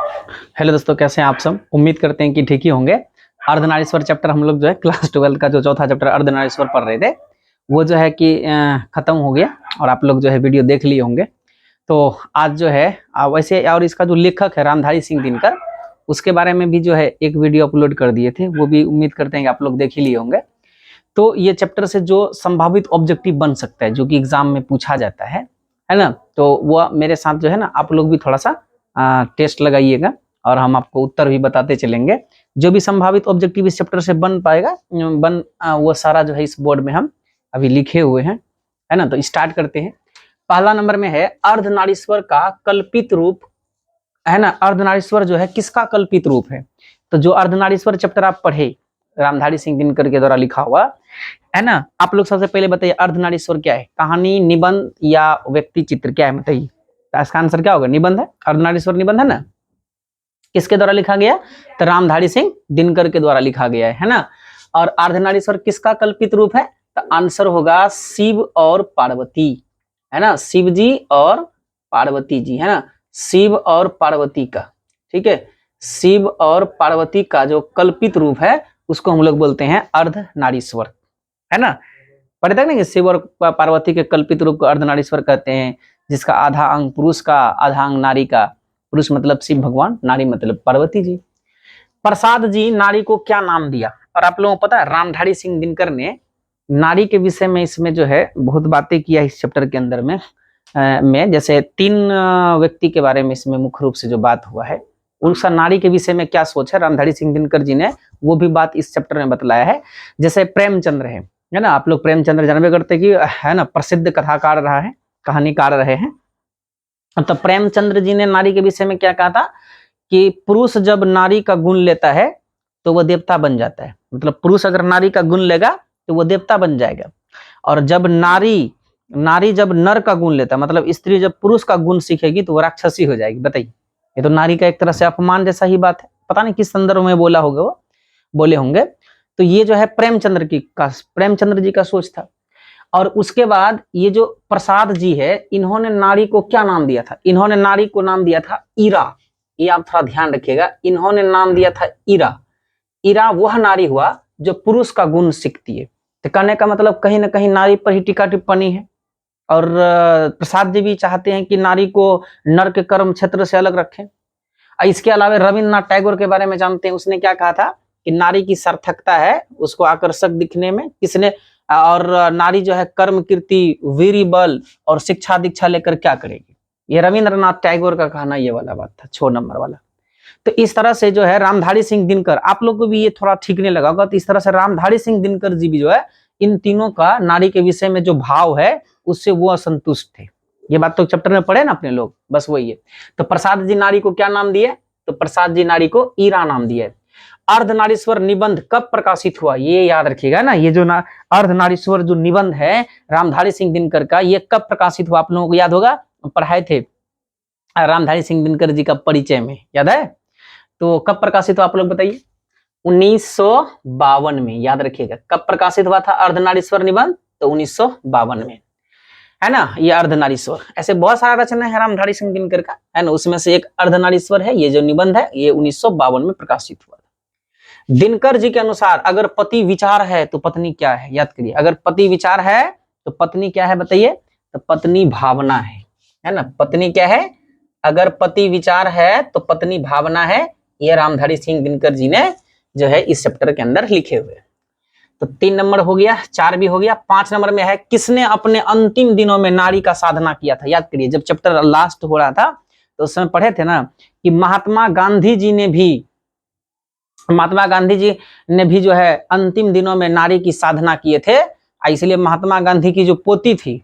Hello दोस्तों, कैसे हैं आप सब। उम्मीद करते हैं कि ठीक ही होंगे। अर्धनारीश्वर चैप्टर हम लोग जो है क्लास 12 का जो चौथा चैप्टर अर्धनारीश्वर पढ़ रहे थे, वो जो है कि खत्म हो गया और आप लोग जो है वीडियो देख लिए होंगे। तो आज जो है वैसे और इसका जो लेखक है रामधारी सिंह दिनकर, उसके बारे में भी जो है एक वीडियो अपलोड कर दिए थे, वो भी उम्मीद करते हैं कि आप लोग देख ही लिए होंगे। तो ये चैप्टर से जो संभावित ऑब्जेक्टिव बन सकता है, जो कि एग्जाम में पूछा जाता है ना, तो वो मेरे साथ जो है ना आप लोग भी थोड़ा सा टेस्ट लगाइएगा और हम आपको उत्तर भी बताते चलेंगे। जो भी संभावित ऑब्जेक्टिव इस चैप्टर से बन पाएगा वो सारा जो है इस बोर्ड में हम अभी लिखे हुए हैं, है ना। तो स्टार्ट करते हैं। पहला नंबर में है अर्धनारीश्वर का कल्पित रूप, है ना। अर्धनारीश्वर जो है किसका कल्पित रूप है। तो जो अर्धनारीश्वर चैप्टर आप पढ़े रामधारी सिंह दिनकर के द्वारा लिखा हुआ है ना, आप लोग सबसे पहले बताइए अर्धनारीश्वर क्या है। कहानी, निबंध या व्यक्ति चित्र, क्या है बताइए। तो इसका आंसर क्या होगा, निबंध है। अर्धनारीश्वर निबंध है ना। किसके द्वारा लिखा गया, तो रामधारी सिंह दिनकर के द्वारा लिखा गया है ना। और अर्धनारीश्वर किसका कल्पित रूप है, तो आंसर होगा शिव और पार्वती, है ना। शिव जी और पार्वती जी, है ना। शिव और पार्वती का, ठीक है। शिव और पार्वती का जो कल्पित रूप है उसको हम लोग बोलते हैं अर्धनारीश्वर, है ना। पढ़े तक ना, शिव और पार्वती के कल्पित रूप को अर्धनारीश्वर कहते हैं, जिसका आधा अंग पुरुष का आधा अंग नारी का। पुरुष मतलब शिव भगवान, नारी मतलब पार्वती जी। प्रसाद जी नारी को क्या नाम दिया। और आप लोगों को पता है रामधारी सिंह दिनकर ने नारी के विषय में इसमें जो है बहुत बातें किया इस चैप्टर के अंदर में जैसे 3 व्यक्ति के बारे में इसमें मुख्य रूप से जो बात हुआ है, उसका नारी के विषय में क्या सोच है रामधारी सिंह दिनकर जी ने, वो भी बात इस चैप्टर में बतलाया है। जैसे प्रेमचंद्र है ना, आप लोग प्रेमचंद्र जानबे करते कि है ना, प्रसिद्ध कथाकार रहा है, कहानीकार रहे हैं। तो प्रेमचंद्र जी ने नारी के विषय में क्या कहा था कि पुरुष जब नारी का गुण लेता है तो वह देवता बन जाता है। मतलब पुरुष अगर नारी का गुण लेगा तो वह देवता बन जाएगा। और जब नारी जब नर का गुण लेता है, मतलब स्त्री जब पुरुष का गुण सीखेगी तो वह राक्षसी हो जाएगी। बताइए, ये तो नारी का एक तरह से अपमान जैसा ही बात है। पता नहीं किस संदर्भ में बोला होगा, वो बोले होंगे। तो ये जो है प्रेमचंद्र जी का सोच था। और उसके बाद ये जो प्रसाद जी है, इन्होंने नारी को क्या नाम दिया था, इन्होंने नारी को नाम दिया था ईरा। ये आप थोड़ा ध्यान रखिएगा, इन्होंने नाम दिया था ईरा। ईरा वह नारी हुआ जो पुरुष का गुण सीखती है। तो कहने का मतलब कहीं ना कहीं नारी पर ही टीका टिप्पणी है। और प्रसाद जी भी चाहते हैं कि नारी को नर के कर्म क्षेत्र से अलग रखें। इसके अलावा रविन्द्रनाथ टैगोर के बारे में जानते हैं, उसने क्या कहा था कि नारी की सार्थकता है उसको आकर्षक दिखने में। किसने, और नारी जो है कर्म कीर्ति वीर बल और शिक्षा दीक्षा लेकर क्या करेगी। ये रविन्द्रनाथ टैगोर का कहना ये वाला बात था, 6 नंबर वाला। तो इस तरह से जो है रामधारी सिंह दिनकर, आप लोग को भी ये थोड़ा ठीक नहीं लगा होगा, तो इस तरह से रामधारी सिंह दिनकर जी भी जो है इन तीनों का नारी के विषय में जो भाव है उससे वो असंतुष्ट थे। ये बात तो चैप्टर में पढ़े ना अपने लोग, बस वही है। तो प्रसाद जी नारी को क्या नाम दिए, तो प्रसाद जी नारी को ईरा नाम दिए। अर्धनारीश्वर निबंध कब प्रकाशित हुआ, ये याद रखिएगा ना। ये जो अर्धनारीश्वर जो निबंध है रामधारी सिंह दिनकर का, ये कब प्रकाशित हुआ, आप लोगों को याद होगा, पढ़ाए थे रामधारी सिंह दिनकर जी का परिचय में, याद है। तो कब प्रकाशित हुआ आप लोग बताइए, 1952 में। याद रखिएगा कब प्रकाशित हुआ था अर्धनारीश्वर निबंध, तो 1952 में, है ना। ये अर्धनारीश्वर, ऐसे बहुत सारा रचना है रामधारी सिंह दिनकर का, है ना। उसमें से एक अर्धनारीश्वर है, ये जो निबंध है ये 1952 में प्रकाशित हुआ। दिनकर जी के अनुसार अगर पति विचार है तो पत्नी क्या है, याद करिए। अगर पति विचार है तो पत्नी क्या है बताइए, तो पत्नी भावना है ना। पत्नी क्या है, अगर पति विचार है तो पत्नी भावना है। ये रामधारी सिंह दिनकर जी ने जो है इस चैप्टर के अंदर लिखे हुए। तो 3 नंबर हो गया, 4 भी हो गया। 5 नंबर में है किसने अपने अंतिम दिनों में नारी का साधना किया था। याद करिए जब चैप्टर लास्ट हो रहा था तो उस समय पढ़े थे ना कि महात्मा गांधी जी ने भी जो है अंतिम दिनों में नारी की साधना किए थे। इसलिए महात्मा गांधी की जो पोती थी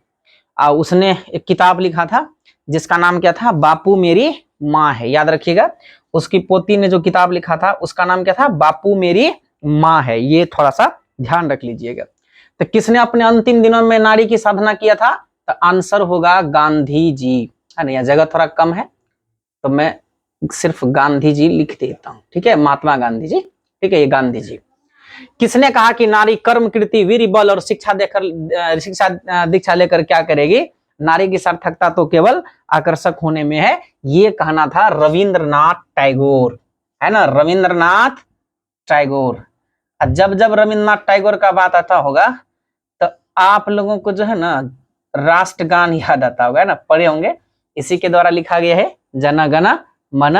उसने एक किताब लिखा था जिसका नाम क्या था, बापू मेरी माँ है। याद रखिएगा, उसकी पोती ने जो किताब लिखा था उसका नाम क्या था, बापू मेरी माँ है। ये थोड़ा सा ध्यान रख लीजिएगा। तो किसने अपने अंतिम दिनों में नारी की साधना किया था, तो आंसर होगा गांधी जी, है ना। यह जगह थोड़ा कम है तो मैं सिर्फ गांधी जी लिख देता हूं, ठीक है। महात्मा गांधी जी, ठीक है, ये गांधी जी। किसने कहा कि नारी कर्म कीर्ति वीर बल और शिक्षा दीक्षा लेकर क्या करेगी, नारी की सार्थकता तो केवल आकर्षक होने में है, ये कहना था रविंद्रनाथ टैगोर, है ना, रविंद्रनाथ टैगोर। जब जब रविंद्रनाथ टैगोर का बात आता होगा तो आप लोगों को जो है ना राष्ट्रगान याद आता होगा, है ना, पढ़े होंगे, इसी के द्वारा लिखा गया है जन गण मन।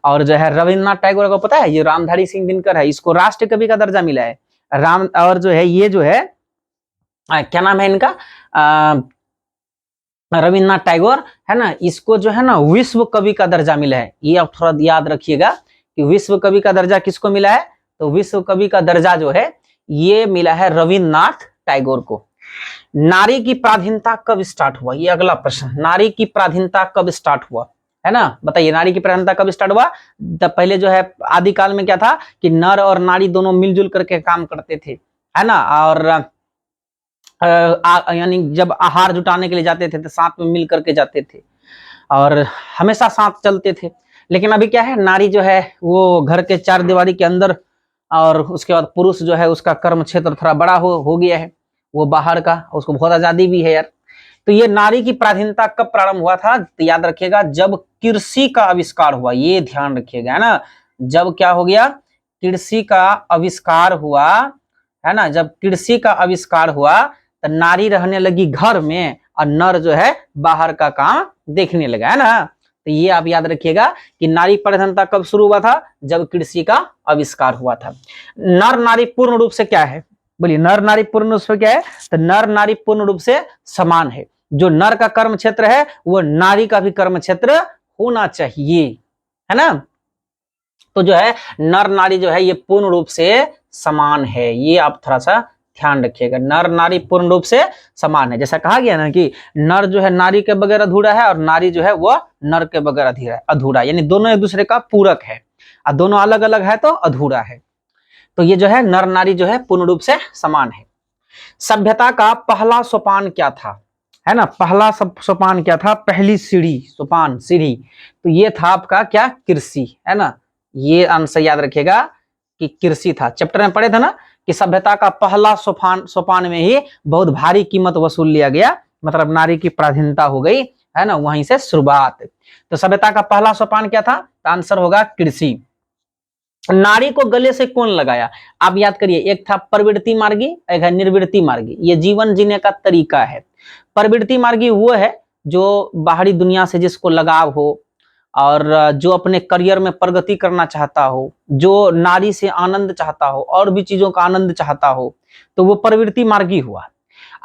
और जो है रविंद्रनाथ टैगोर को पता है ये रामधारी सिंह दिनकर है, इसको राष्ट्र कवि का दर्जा मिला है। राम और जो है ये जो है क्या नाम है इनका, रविंद्रनाथ टैगोर, है ना, इसको जो है ना विश्व कवि का दर्जा मिला है। ये आप थोड़ा याद रखिएगा कि विश्व कवि का दर्जा किसको मिला है, तो विश्व कवि का दर्जा जो है ये मिला है रविंद्रनाथ टैगोर को। नारी की पराधीनता कब स्टार्ट हुआ, ये अगला प्रश्न, नारी की पराधीनता कब स्टार्ट हुआ, है ना, बताइए नारी की पराधीनता कब स्टार्ट हुआ। पहले जो है आदिकाल में क्या था कि नर और नारी दोनों मिलजुल करके काम करते थे, है ना, और यानी जब आहार जुटाने के लिए जाते थे तो साथ में मिल करके जाते थे और हमेशा साथ चलते थे। लेकिन अभी क्या है, नारी जो है वो घर के चार दीवारी के अंदर, और उसके बाद पुरुष जो है उसका कर्म क्षेत्र थोड़ा बड़ा हो गया है, वो बाहर का, उसको बहुत आजादी भी है यार। तो ये नारी की पराधीनता कब प्रारंभ हुआ था, तो याद रखिएगा जब कृषि का आविष्कार हुआ, ये ध्यान रखिएगा, है ना, जब क्या हो गया, कृषि का आविष्कार हुआ, है ना, जब कृषि का आविष्कार हुआ तो नारी रहने लगी घर में और नर जो है बाहर का काम देखने लगा, है ना। तो ये आप याद रखिएगा कि नारी पराधीनता कब शुरू हुआ था, जब कृषि का आविष्कार हुआ था। नर नारी पूर्ण रूप से क्या है, बोलिए, नर नारी पूर्ण रूप से क्या है, तो नर नारी पूर्ण रूप से समान है। जो नर का कर्म क्षेत्र है वो नारी का भी कर्म क्षेत्र होना चाहिए, है ना। तो जो है नर नारी जो है ये पूर्ण रूप से समान है, ये आप थोड़ा सा ध्यान रखिएगा, नर नारी पूर्ण रूप से समान है। जैसा कहा गया ना कि नर जो है नारी के बगैर अधूरा है और नारी जो है वह नर के बगैर अधूरा, यानी दोनों एक दूसरे का पूरक है और दोनों अलग अलग है तो अधूरा है। तो ये जो है नर नारी जो है पूर्ण रूप से समान है। सभ्यता का पहला सोपान क्या था, है ना, पहला सोपान क्या था, पहली सीढ़ी, सोपान सीढ़ी, तो ये था आपका क्या, कृषि, है ना, ये आंसर याद रखिएगा कि कृषि था। चैप्टर में पढ़े थे ना कि सभ्यता का पहला सोपान में ही बहुत भारी कीमत वसूल लिया गया, मतलब नारी की पराधीनता हो गई, है ना, वहीं से शुरुआत। तो सभ्यता का पहला सोपान क्या था, तो आंसर होगा कृषि। नारी को गले से कौन लगाया, आप याद करिए, एक था प्रवृत्ति मार्गी, एक है निर्वृत्ति मार्गी, ये जीवन जीने का तरीका है। प्रवृत्ति मार्गी वो है जो बाहरी दुनिया से जिसको लगाव हो और जो अपने करियर में प्रगति करना चाहता हो, जो नारी से आनंद चाहता हो और भी चीजों का आनंद चाहता हो, तो वो प्रवृत्ति मार्गी हुआ।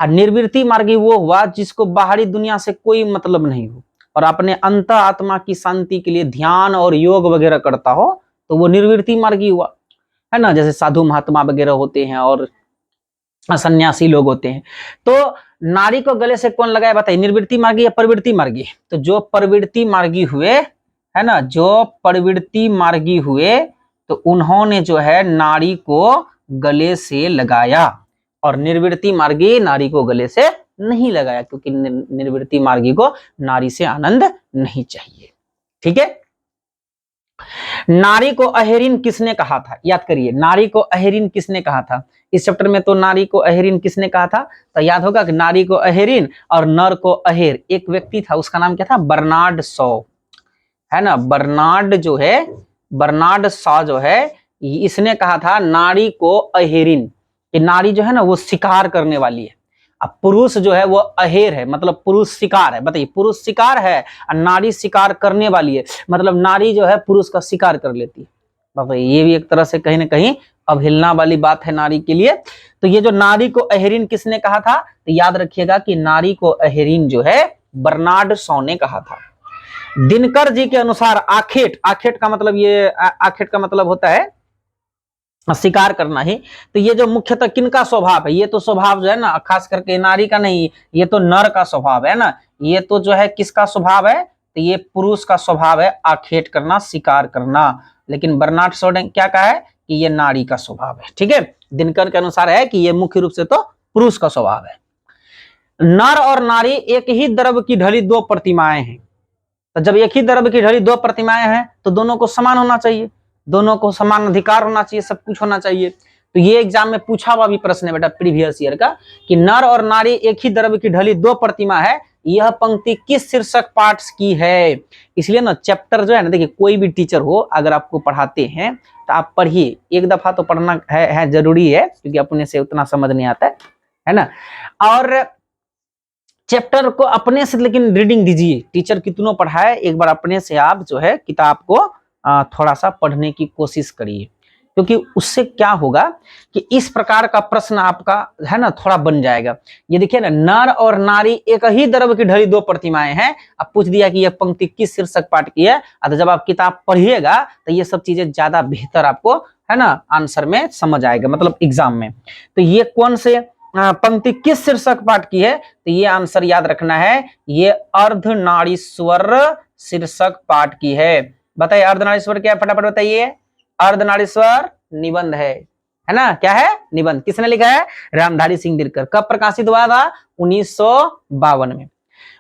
और निर्वृत्ति मार्गी वो हुआ जिसको बाहरी दुनिया से कोई मतलब नहीं हो और अपने अंतः आत्मा की शांति के लिए ध्यान और योग वगैरह करता हो, तो वो निर्वृत्ति मार्गी हुआ, है ना, जैसे साधु महात्मा वगैरह होते हैं और सन्यासी लोग होते हैं। तो नारी को गले से कौन लगाया, बताइए, निर्वृत्ति मार्गी या प्रवृत्ति मार्गी। तो जो प्रवृत्ति मार्गी हुए, है ना, जो प्रवृत्ति मार्गी हुए तो उन्होंने जो है नारी को गले से लगाया, और निर्वृत्ति मार्गी नारी को गले से नहीं लगाया, क्योंकि निर्वृत्ति मार्गी को नारी से आनंद नहीं चाहिए। ठीक है। नारी को अहेरिन किसने कहा था, याद करिए, नारी को अहेरिन किसने कहा था। इस चैप्टर में तो नारी को अहेरिन किसने कहा था, तो याद होगा कि नारी को अहेरिन और नर को अहेर एक व्यक्ति था, उसका नाम क्या था, बर्नार्ड शॉ, है ना। बर्नार्ड शॉ जो है इसने कहा था नारी को अहेरिन, कि नारी जो है ना वो शिकार करने वाली है, अब पुरुष जो है वो अहेर है, मतलब पुरुष शिकार है। बताइए, पुरुष शिकार है और नारी शिकार करने वाली है, मतलब नारी जो है पुरुष का शिकार कर लेती है। बताइए, ये भी एक तरह से कहीं ना कहीं अवहेलना वाली बात है नारी के लिए। तो ये जो नारी को अहेरिन किसने कहा था, तो याद रखिएगा कि नारी को अहेरिन जो है बर्नार्ड शॉ ने कहा था। दिनकर जी के अनुसार आखेट का मतलब, ये आखेट का मतलब होता है शिकार करना ही। तो ये जो मुख्यतः किनका स्वभाव है, ये तो स्वभाव जो है ना खास करके नारी का नहीं, ये तो नर का स्वभाव है ना, ये तो जो है किसका स्वभाव है, तो ये पुरुष का स्वभाव है आखेट करना, शिकार करना। लेकिन बर्नार्ड शॉ ने क्या कहा है कि ये नारी का स्वभाव है। ठीक है, दिनकर के अनुसार है कि ये मुख्य रूप से तो पुरुष का स्वभाव है। नर और नारी एक ही द्रव्य की ढली दो प्रतिमाएं हैं, तो जब एक ही द्रव्य की ढली दो प्रतिमाएं हैं तो दोनों को समान होना चाहिए, दोनों को समान अधिकार होना चाहिए, सब कुछ होना चाहिए। तो ये एग्जाम में पूछा हुआ भी प्रश्न है बेटा प्रीवियस ईयर का, कि नर और नारी एक ही द्रव्य की ढली दो प्रतिमा है, यह पंक्ति किस शीर्षक पाठ की है। इसलिए ना चैप्टर जो है ना, देखिए कोई भी टीचर हो अगर आपको पढ़ाते हैं तो आप पढ़िए, एक दफा तो पढ़ना है जरूरी है, क्योंकि अपने से उतना समझ नहीं आता है ना। और चैप्टर को अपने से लेकिन रीडिंग दीजिए, टीचर कितनों पढ़ाए एक बार अपने से आप जो है किताब को थोड़ा सा पढ़ने की कोशिश करिए, क्योंकि उससे क्या होगा कि इस प्रकार का प्रश्न आपका है ना थोड़ा बन जाएगा। ये देखिए ना, नर और नारी एक ही द्रव्य की ढली दो प्रतिमाएं हैं, अब पूछ दिया कि यह पंक्ति किस शीर्षक पाठ की है, तो जब आप किताब पढ़िएगा तो ये सब चीजें ज्यादा बेहतर आपको है ना आंसर में समझ आएगा, मतलब एग्जाम में। तो ये कौन से पंक्ति किस शीर्षक पाठ की है, तो ये आंसर याद रखना है, ये अर्धनारीश्वर शीर्षक पाठ की है। बताइए अर्धनारीश्वर क्या है, फटाफट बताइए। अर्धनारीश्वर निबंध है ना, क्या है निबंध। किसने लिखा है, रामधारी सिंह दिनकर। कब प्रकाशित हुआ था, 1952 में।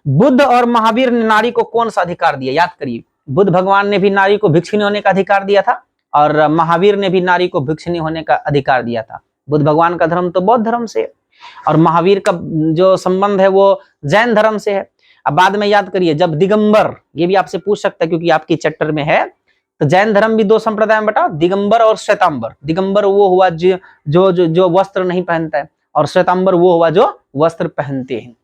बुद्ध और महावीर ने नारी को कौन सा अधिकार दिया, याद करिए। बुद्ध भगवान ने भी नारी को भिक्षुणी होने का अधिकार दिया था, और महावीर ने भी नारी को भिक्षुणी होने का अधिकार दिया था। बुद्ध भगवान का धर्म तो बौद्ध धर्म से है, और महावीर का जो संबंध है वो जैन धर्म से है। अब बाद में याद करिए, जब दिगंबर, ये भी आपसे पूछ सकता है क्योंकि आपके चैप्टर में है, तो जैन धर्म भी दो संप्रदाय में बटा, दिगंबर और श्वेतांबर। दिगंबर वो हुआ जो वस्त्र नहीं पहनता है, और श्वेतांबर वो हुआ जो वस्त्र पहनते हैं।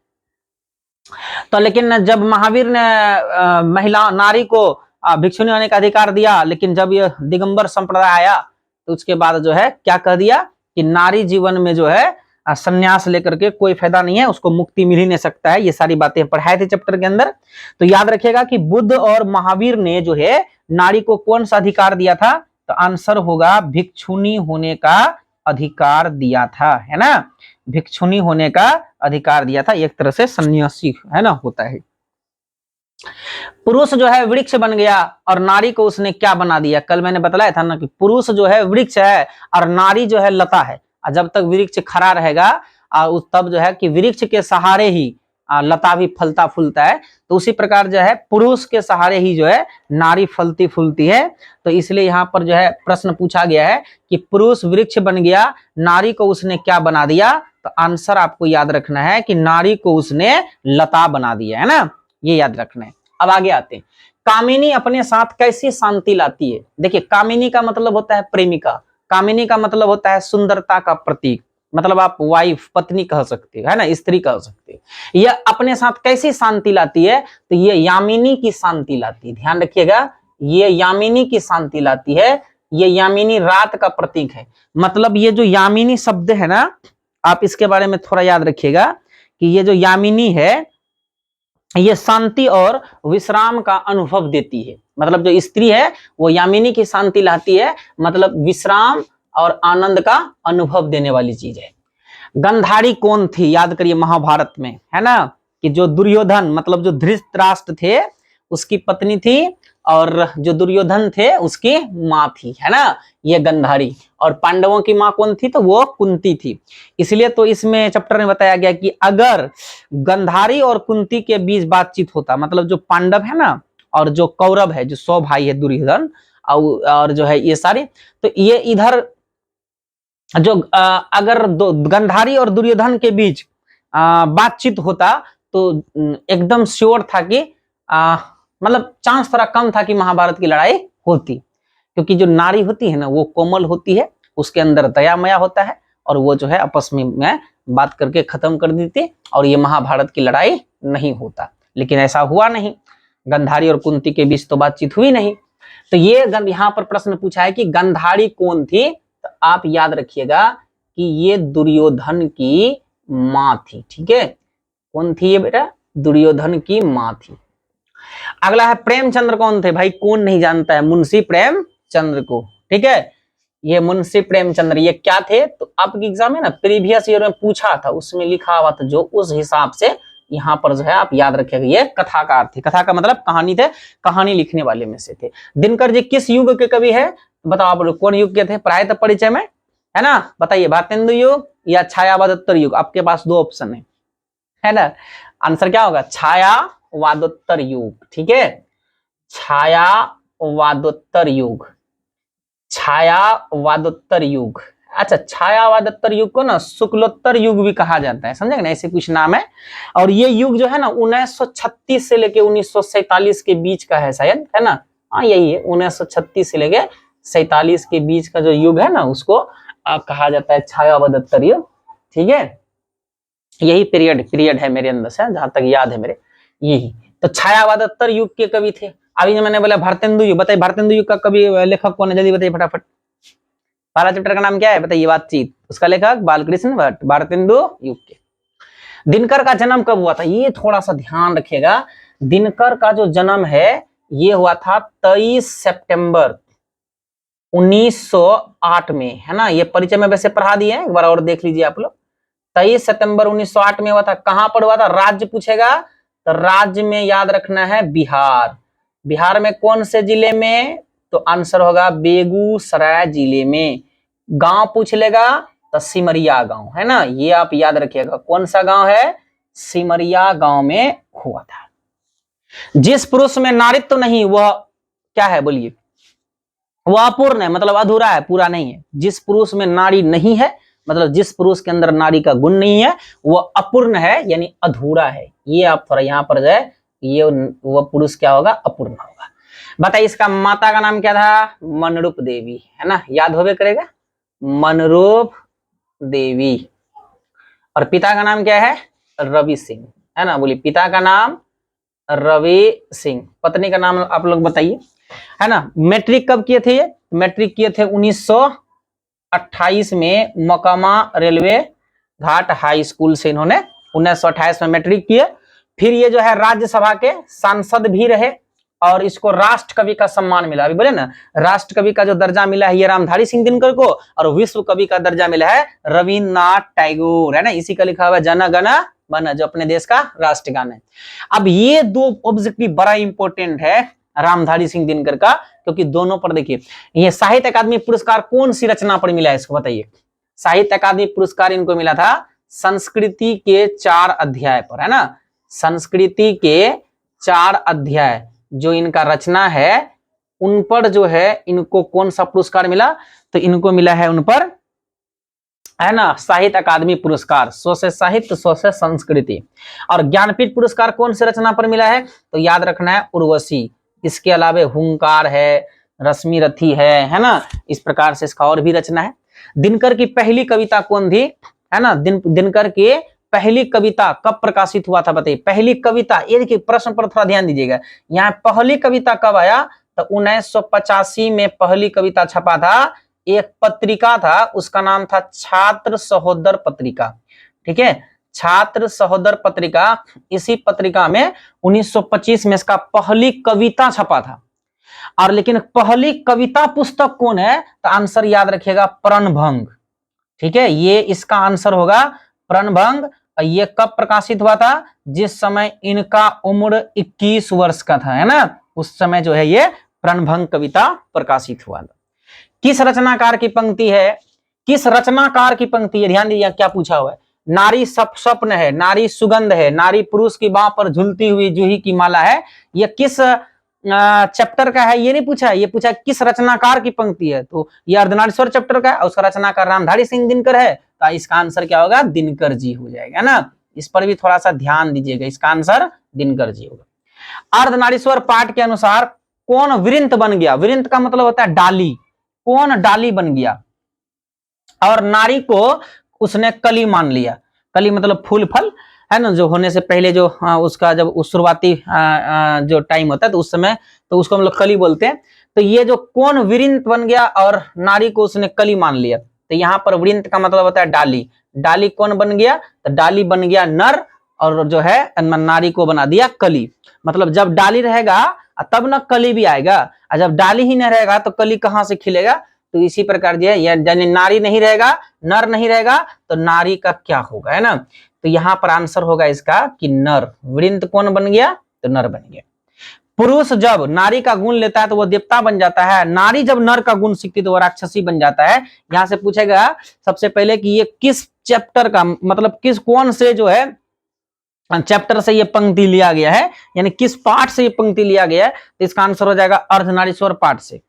तो लेकिन जब महावीर ने महिला नारी को भिक्षुणी होने का अधिकार दिया, लेकिन जब ये दिगंबर संप्रदाय आया तो उसके बाद जो है क्या कह दिया कि नारी जीवन में जो है संन्यास लेकर के कोई फायदा नहीं है, उसको मुक्ति मिल ही नहीं सकता है। ये सारी बातें पढ़ाए थे चैप्टर के अंदर। तो याद रखिएगा कि बुद्ध और महावीर ने जो है नारी को कौन सा अधिकार दिया था, तो आंसर होगा भिक्षुणी होने का अधिकार दिया था, है ना। भिक्षुणी होने का अधिकार दिया था, एक तरह से सन्यासी है ना होता है। पुरुष जो है वृक्ष बन गया और नारी को उसने क्या बना दिया। कल मैंने बताया था ना कि पुरुष जो है वृक्ष है और नारी जो है लता है। जब तक वृक्ष खड़ा रहेगा तब जो है कि वृक्ष के सहारे ही लता भी फलता फूलता है, तो उसी प्रकार जो है पुरुष के सहारे ही जो है नारी फलती फूलती है। तो इसलिए यहाँ पर जो है प्रश्न पूछा गया है कि पुरुष वृक्ष बन गया, नारी को उसने क्या बना दिया। तो आंसर आपको याद रखना है कि नारी को उसने लता बना दिया, है ना, ये याद रखना है। अब आगे आते हैं, कामिनी अपने साथ कैसी शांति लाती है। देखिए कामिनी का मतलब होता है प्रेमिका, कामिनी का मतलब होता है सुंदरता का प्रतीक, मतलब आप वाइफ पत्नी कह सकते हो, है ना, स्त्री कह सकते हो। यह अपने साथ कैसी शांति लाती है, तो ये यामिनी की शांति लाती है। ध्यान रखिएगा, ये यामिनी की शांति लाती है। ये यामिनी रात का प्रतीक है। मतलब ये जो यामिनी शब्द है ना, आप इसके बारे में थोड़ा याद रखिएगा कि ये जो यामिनी है ये शांति और विश्राम का अनुभव देती है। मतलब जो स्त्री है वो यामिनी की शांति लाती है, मतलब विश्राम और आनंद का अनुभव देने वाली चीज है। गंधारी कौन थी, याद करिए महाभारत में, है ना, कि जो दुर्योधन मतलब जो धृतराष्ट्र थे उसकी पत्नी थी, और जो दुर्योधन थे उसकी माँ थी, है ना, ये गंधारी। और पांडवों की माँ कौन थी, तो वो कुंती थी। इसलिए तो इसमें चैप्टर में बताया गया कि अगर गंधारी और कुंती के बीच बातचीत होता, मतलब जो पांडव है ना और जो कौरव है, जो 100 भाई है दुर्योधन और जो है ये सारे, तो ये इधर जो अगर गंधारी और दुर्योधन के बीच बातचीत होता तो एकदम श्योर था कि मतलब चांस थोड़ा कम था कि महाभारत की लड़ाई होती, क्योंकि जो नारी होती है ना वो कोमल होती है, उसके अंदर दया माया होता है, और वो जो है आपस में बात करके खत्म कर देती और ये महाभारत की लड़ाई नहीं होता। लेकिन ऐसा हुआ नहीं, गंधारी और कुंती के बीच तो बातचीत हुई नहीं। तो ये यहाँ पर प्रश्न पूछा है कि गंधारी कौन थी, तो आप याद रखिएगा कि ये दुर्योधन की माँ थी। ठीक है, कौन थी ये बेटा, दुर्योधन की माँ थी। अगला है प्रेमचंद्र कौन थे, भाई कौन नहीं जानता है मुंशी प्रेमचंद्र को। ठीक है, ये मुंशी प्रेमचंद्र ये क्या थे, तो आपके एग्जाम में ना प्रीवियस ईयर में पूछा था, उसमें लिखा हुआ था जो, उस हिसाब से यहाँ पर जो है आप याद रखिएगा ये कथाकार थे। कथा का मतलब कहानी थे, कहानी लिखने वाले में से थे। दिनकर जी किस युग के कवि है, बताओ आप लोग कौन युग के थे, प्रायतः परिचय में है ना, बताइए भारतेंदु युग या छायावादोत्तर युग। आपके पास दो ऑप्शन है ना, आंसर क्या होगा, छायावादोत्तर युग। ठीक है, छायावादोत्तर युग, छायावादोत्तर युग अच्छा, छायावादोत्तर युग को ना शुक्लोत्तर युग भी कहा जाता है, समझे ना, ऐसे कुछ नाम है। और ये युग जो है ना 1936 से लेके 1947 के बीच का है शायद, है ना। हाँ यही है, 1936 से लेके 47 के बीच का जो युग है ना उसको कहा जाता है छायावादोत्तर युग। ठीक है, यही पीरियड है मेरे अंदर से, जहां तक याद है मेरे, यही। तो छायावादोत्तर युग के कवि थे। अभी मैंने बोला भारतेंदु युग, बताइए भारतेंदु युग का कवि लेखक कौन है, जल्दी बताइए फटाफट। पहला चैप्टर का नाम क्या है बताइए, बातचीत, उसका लेखक बालकृष्ण भट्ट, भारतेंदु युग के। दिनकर का जन्म कब हुआ था, ये थोड़ा सा ध्यान रखिएगा। दिनकर का जो जन्म है ये हुआ था 23 सितंबर 1908 में, है ना। ये परिचय में वैसे पढ़ा दिए हैं, एक बार और देख लीजिए आप लोग। 23 सितंबर 1908 में हुआ था। कहां पर हुआ था, राज्य पूछेगा तो राज्य में याद रखना है बिहार। बिहार में कौन से जिले में, तो आंसर होगा बेगूसराय जिले में। गांव पूछ लेगा तो सिमरिया गांव, है ना, ये आप याद रखिएगा। कौन सा गांव है, सिमरिया गांव में हुआ था। जिस पुरुष में नारित्व तो नहीं वह क्या है बोलिए, वह अपूर्ण है, मतलब अधूरा है, पूरा नहीं है। जिस पुरुष में नारी नहीं है, मतलब जिस पुरुष के अंदर नारी का गुण नहीं है वह अपूर्ण है, यानी अधूरा है। ये आप थोड़ा यहाँ पर जाए, ये वह पुरुष क्या होगा, अपूर्ण होगा। बताइए इसका माता का नाम क्या था, मनरूप देवी, है ना, याद होवे करेगा, मनरूप देवी। और पिता का नाम क्या है, रवि सिंह, है ना, बोलिए पिता का नाम रवि सिंह। पत्नी का नाम आप लोग बताइए, है ना। मैट्रिक कब किए थे, मैट्रिक किए थे 1928 में मकामा रेलवे घाट हाई स्कूल से इन्होंने 1928 में मैट्रिक किए। फिर ये जो है राज्यसभा के सांसद भी रहे और इसको राष्ट्र कवि का सम्मान मिला। अभी बोले ना, राष्ट्र कवि का जो दर्जा मिला है ये रामधारी सिंह दिनकर को, और विश्व कवि का दर्जा मिला है रविन्द्रनाथ टैगोर, है ना। इसी का लिखा हुआ जन गण मन, जो अपने देश का राष्ट्रगान है। अब ये दो ऑब्जेक्टिव बड़ा इंपॉर्टेंट है रामधारी सिंह दिनकर का, क्योंकि दोनों पर देखिए, ये साहित्य अकादमी पुरस्कार कौन सी रचना पर मिला है, इसको बताइए। साहित्य अकादमी पुरस्कार इनको मिला था संस्कृति के 4 अध्याय पर, है ना। संस्कृति के 4 अध्याय जो इनका रचना है उन पर जो है इनको कौन सा पुरस्कार मिला, तो इनको मिला है उन पर, है ना, साहित्य अकादमी पुरस्कार। 100 से साहित्य, 100 से संस्कृति। और ज्ञानपीठ पुरस्कार कौन से रचना पर मिला है, तो याद रखना है उर्वशी। इसके अलावे हुंकार है, रश्मि रथी है ना, इस प्रकार से इसका और भी रचना है। दिनकर की पहली कविता कौन थी, है ना, दिनकर की पहली कविता कब प्रकाशित हुआ था बताइए। पहली कविता, ये देखिए प्रश्न पर थोड़ा ध्यान दीजिएगा, यहाँ पहली कविता कब आया, तो 1985 में पहली कविता छपा था। एक पत्रिका था, उसका नाम था छात्र सहोदर पत्रिका, ठीक है, छात्र सहोदर पत्रिका। इसी पत्रिका में 1925 में इसका पहली कविता छपा था। और लेकिन पहली कविता पुस्तक कौन है, तो आंसर याद रखिएगा प्रणभंग, ठीक है, ये इसका आंसर होगा प्रणभंग। ये कब प्रकाशित हुआ था, जिस समय इनका उम्र 21 वर्ष का था, है ना, उस समय जो है ये प्रणभंग कविता प्रकाशित हुआ था। किस रचनाकार की पंक्ति है, किस रचनाकार की पंक्ति है, ध्यान दीजिए क्या पूछा हुआ है। नारी स्वप्न है, नारी सुगंध है, नारी पुरुष की बाह पर झूलती हुई जूही की माला है, ये किस चैप्टर का है, ये नहीं पूछा है, ये पूछा है किस रचनाकार की पंक्ति है। तो ये अर्धनारीश्वर चैप्टर का है और उसका रचनाकार रामधारी सिंह दिनकर है, तो इसका आंसर क्या होगा, दिनकर जी हो जाएगा ना। इस पर भी थोड़ा सा ध्यान दीजिएगा, इसका आंसर दिनकर जी होगा। अर्धनारीश्वर पाठ के अनुसार कौन वृंत बन गया, वृंत का मतलब होता है डाली, कौन डाली बन गया, और नारी को उसने कली मान लिया। कली मतलब फूल फल, है ना, जो होने से पहले जो उसका जब उस शुरुआती जो टाइम होता है तो उस समय, तो उसको हम लोग कली बोलते हैं। तो ये जो कौन वृंत बन गया और नारी को उसने कली मान लिया, तो यहाँ पर वृंत का मतलब होता है डाली। डाली कौन बन गया, तो डाली बन गया नर, और जो है नारी को बना दिया कली। मतलब जब डाली रहेगा तब ना कली भी आएगा, और जब डाली ही नहीं रहेगा तो कली कहाँ से खिलेगा। तो इसी प्रकार जो है, यानी नारी नहीं रहेगा, नर नहीं रहेगा, तो नारी का क्या होगा, है ना। तो यहाँ पर आंसर होगा इसका कि नर। वृंत कौन बन गया, तो नर बन गया। पुरुष जब नारी का गुण लेता है तो वो देवता बन जाता है, नारी जब नर का गुण सीखती है तो वो राक्षसी बन जाता है। यहाँ से पूछेगा सबसे पहले कि ये किस चैप्टर का, मतलब किस कौन से जो है चैप्टर से ये पंक्ति लिया गया है, यानी किस पाठ से ये पंक्ति लिया गया है, तो इसका आंसर हो जाएगा अर्धनारीश्वर पाठ से।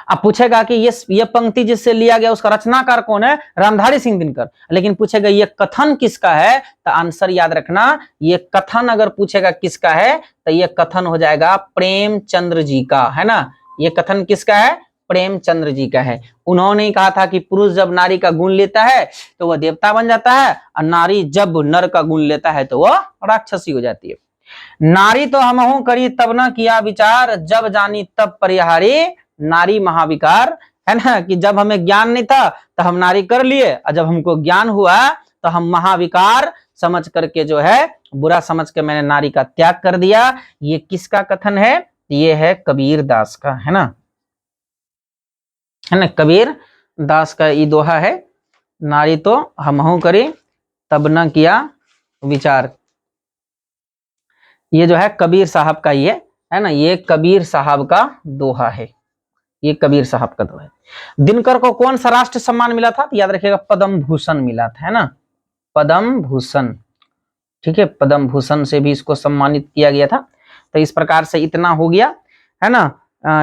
अब पूछेगा कि ये पंक्ति जिससे लिया गया उसका रचनाकार कौन है, रामधारी सिंह दिनकर। लेकिन पूछेगा ये कथन किसका है, तो आंसर याद रखना, ये कथन अगर पूछेगा किसका है तो ये कथन हो जाएगा प्रेमचंद्र जी का, है ना। ये कथन किसका है, प्रेमचंद्र जी का है। उन्होंने कहा था कि पुरुष जब नारी का गुण लेता है तो वह देवता बन जाता है, और नारी जब नर का गुण लेता है तो वह राक्षसी हो जाती है। नारी तो हमहु करी तब न किया विचार, जब जानी तब परिहारी नारी महाविकार, है ना। कि जब हमें ज्ञान नहीं था तो हम नारी कर लिए, और जब हमको ज्ञान हुआ तो हम महाविकार समझ करके जो है, बुरा समझ के मैंने नारी का त्याग कर दिया। ये किसका कथन है, ये है कबीर दास का, है ना, कबीर दास का ये दोहा है, नारी तो हमहु करी तब न किया विचार। ये जो है कबीर साहब का ये है ना, ये कबीर साहब का दोहा है, ये कबीर साहब का दोहा है। दिनकर को कौन सा राष्ट्र सम्मान मिला था, तो याद रखिएगा पद्म भूषण मिला था, है ना, पद्म भूषण, ठीक है, पद्म भूषण से भी इसको सम्मानित किया गया था। तो इस प्रकार से इतना हो गया, है ना,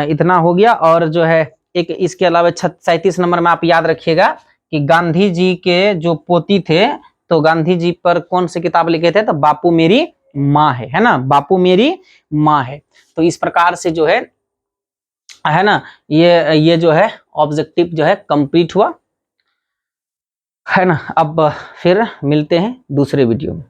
इतना हो गया। और जो है एक इसके अलावा 37 नंबर में आप याद रखिएगा कि गांधी जी के जो पोती थे, तो गांधी जी पर कौन सी किताब लिखे थे, तो बापू मेरी माँ है ना, बापू मेरी माँ है। तो इस प्रकार से जो है ना, ये जो है ऑब्जेक्टिव जो है कंप्लीट हुआ, है ना। अब फिर मिलते हैं दूसरे वीडियो में।